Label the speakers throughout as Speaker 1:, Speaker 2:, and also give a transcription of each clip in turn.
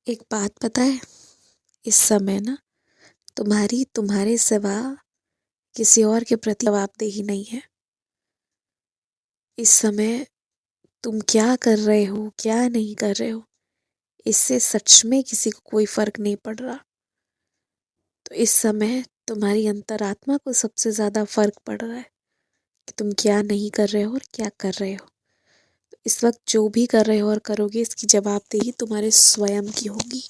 Speaker 1: एक बात पता है, इस समय ना तुम्हारे सिवा किसी और के प्रति जवाबदेही नहीं है। इस समय तुम क्या कर रहे हो, क्या नहीं कर रहे हो, इससे सच में किसी को कोई फर्क नहीं पड़ रहा। तो इस समय तुम्हारी अंतरात्मा को सबसे ज्यादा फर्क पड़ रहा है कि तुम क्या नहीं कर रहे हो और क्या कर रहे हो। तो इस वक्त जो भी कर रहे हो और करोगे, इसकी जवाबदेही तुम्हारे स्वयं की होगी।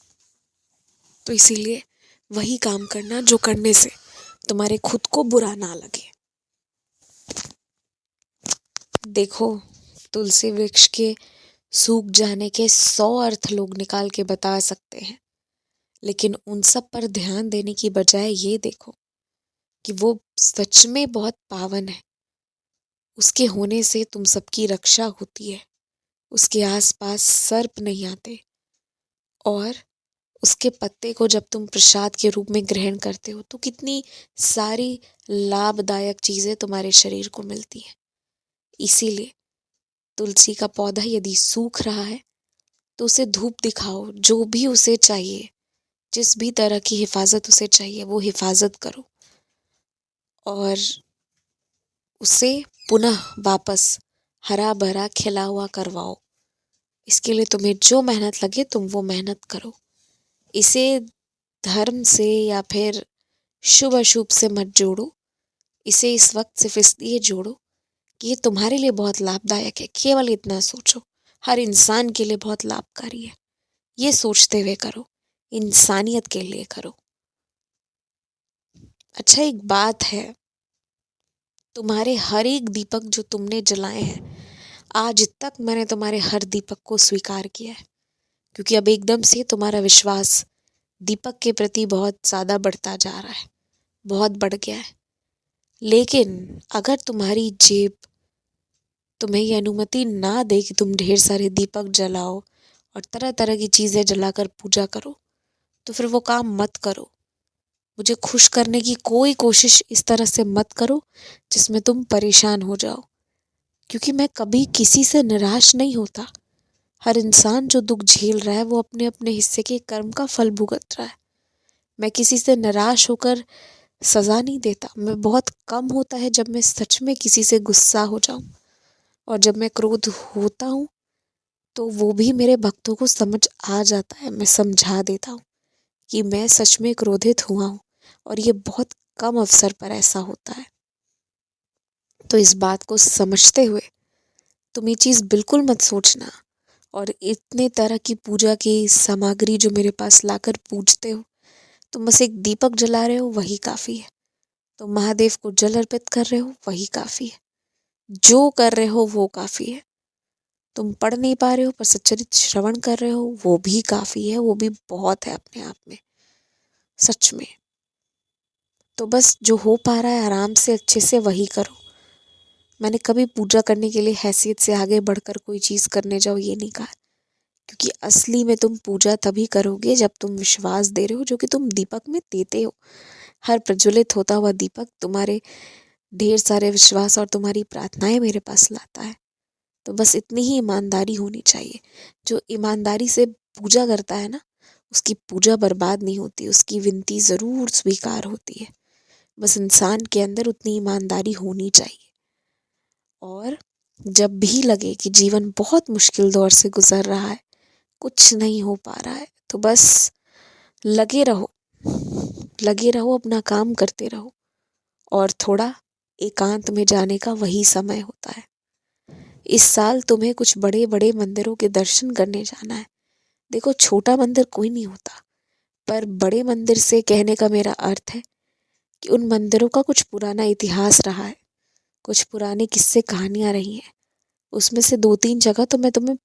Speaker 1: तो इसीलिए वही काम करना जो करने से तुम्हारे खुद को बुरा ना लगे। देखो, तुलसी वृक्ष के सूख जाने के 100 अर्थ लोग निकाल के बता सकते हैं, लेकिन उन सब पर ध्यान देने की बजाय ये देखो कि वो सच में बहुत पावन है। उसके होने से तुम सबकी रक्षा होती है, उसके आसपास सर्प नहीं आते, और उसके पत्ते को जब तुम प्रसाद के रूप में ग्रहण करते हो तो कितनी सारी लाभदायक चीजें तुम्हारे शरीर को मिलती हैं। इसीलिए तुलसी का पौधा यदि सूख रहा है तो उसे धूप दिखाओ, जो भी उसे चाहिए, जिस भी तरह की हिफाजत उसे चाहिए वो हिफाजत करो और उसे पुनः वापस हरा भरा खिला हुआ करवाओ। इसके लिए तुम्हें जो मेहनत लगे तुम वो मेहनत करो। इसे धर्म से या फिर शुभ अशुभ से मत जोड़ो। इसे इस वक्त सिर्फ इसलिए जोड़ो कि ये तुम्हारे लिए बहुत लाभदायक है। केवल इतना सोचो, हर इंसान के लिए बहुत लाभकारी है। ये सोचते हुए करो, इंसानियत के लिए करो। अच्छा, एक बात है, तुम्हारे हर एक दीपक जो तुमने जलाए हैं, आज तक मैंने तुम्हारे हर दीपक को स्वीकार किया है, क्योंकि अब एकदम से तुम्हारा विश्वास दीपक के प्रति बहुत ज्यादा बढ़ता जा रहा है, बहुत बढ़ गया है। लेकिन अगर तुम्हारी जेब तुम्हें ये अनुमति ना दे कि तुम ढेर सारे दीपक जलाओ और तरह तरह की चीजें जलाकर पूजा करो, तो फिर वो काम मत करो। मुझे खुश करने की कोई कोशिश इस तरह से मत करो जिसमें तुम परेशान हो जाओ, क्योंकि मैं कभी किसी से निराश नहीं होता। हर इंसान जो दुख झेल रहा है वो अपने अपने हिस्से के कर्म का फल भुगत रहा है। मैं किसी से निराश होकर सजा नहीं देता। मैं बहुत कम होता है जब मैं सच में किसी से गुस्सा हो जाऊं, और जब मैं क्रोध होता हूं तो वो भी मेरे भक्तों को समझ आ जाता है। मैं समझा देता हूँ कि मैं सच में क्रोधित हुआ हूँ, और ये बहुत कम अवसर पर ऐसा होता है। तो इस बात को समझते हुए तुम ये चीज बिल्कुल मत सोचना, और इतने तरह की पूजा की सामग्री जो मेरे पास लाकर पूजते हो, तुम बस एक दीपक जला रहे हो वही काफी है। तुम महादेव को जल अर्पित कर रहे हो वही काफी है। जो कर रहे हो वो काफी है। तुम पढ़ नहीं पा रहे हो पर सच्चरित श्रवण कर रहे हो वो भी काफी है, वो भी बहुत है अपने आप में, सच में। तो बस जो हो पा रहा है आराम से अच्छे से वही करो। मैंने कभी पूजा करने के लिए हैसियत से आगे बढ़कर कोई चीज करने जाओ ये नहीं कहा, क्योंकि असली में तुम पूजा तभी करोगे जब तुम विश्वास दे रहे हो, जो कि तुम दीपक में देते हो। हर प्रज्वलित होता हुआ दीपक तुम्हारे ढेर सारे विश्वास और तुम्हारी प्रार्थनाएं मेरे पास लाता है। तो बस इतनी ही ईमानदारी होनी चाहिए। जो ईमानदारी से पूजा करता है ना, उसकी पूजा बर्बाद नहीं होती, उसकी विनती जरूर स्वीकार होती है। बस इंसान के अंदर उतनी ईमानदारी होनी चाहिए। और जब भी लगे कि जीवन बहुत मुश्किल दौर से गुजर रहा है, कुछ नहीं हो पा रहा है, तो बस लगे रहो, लगे रहो, अपना काम करते रहो, और थोड़ा एकांत में जाने का वही समय होता है। इस साल तुम्हें कुछ बड़े बड़े मंदिरों के दर्शन करने जाना है। देखो, छोटा मंदिर कोई नहीं होता, पर बड़े मंदिर से कहने का मेरा अर्थ है कि उन मंदिरों का कुछ पुराना इतिहास रहा है, कुछ पुराने किस्से कहानियां रही हैं। उसमें से 2-3 जगह तो मैं तुम्हें,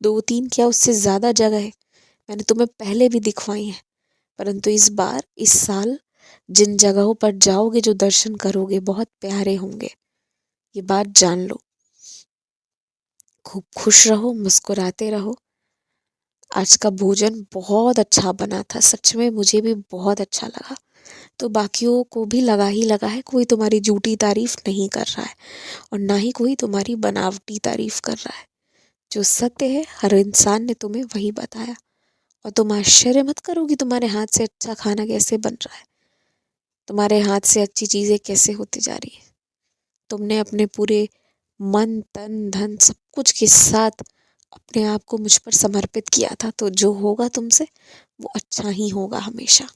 Speaker 1: 2-3 क्या उससे ज्यादा जगह है मैंने तुम्हें पहले भी दिखवाई हैं। परंतु इस बार, इस साल जिन जगहों पर जाओगे, जो दर्शन करोगे, बहुत प्यारे होंगे। ये बात जान लो। खूब खुश रहो, मुस्कुराते रहो। आज का भोजन बहुत अच्छा बना था, सच में मुझे भी बहुत अच्छा लगा। तो बाकियों को भी लगा ही लगा है, कोई तुम्हारी झूठी तारीफ नहीं कर रहा है, और ना ही कोई तुम्हारी बनावटी तारीफ कर रहा है। जो सत्य है हर इंसान ने तुम्हें वही बताया, और तुम आश्चर्य मत करो कि तुम्हारे हाथ से अच्छा खाना कैसे बन रहा है, तुम्हारे हाथ से अच्छी चीज़ें कैसे होती जा रही है। तुमने अपने पूरे मन तन धन सब कुछ के साथ अपने आप को मुझ पर समर्पित किया था, तो जो होगा तुमसे वो अच्छा ही होगा हमेशा।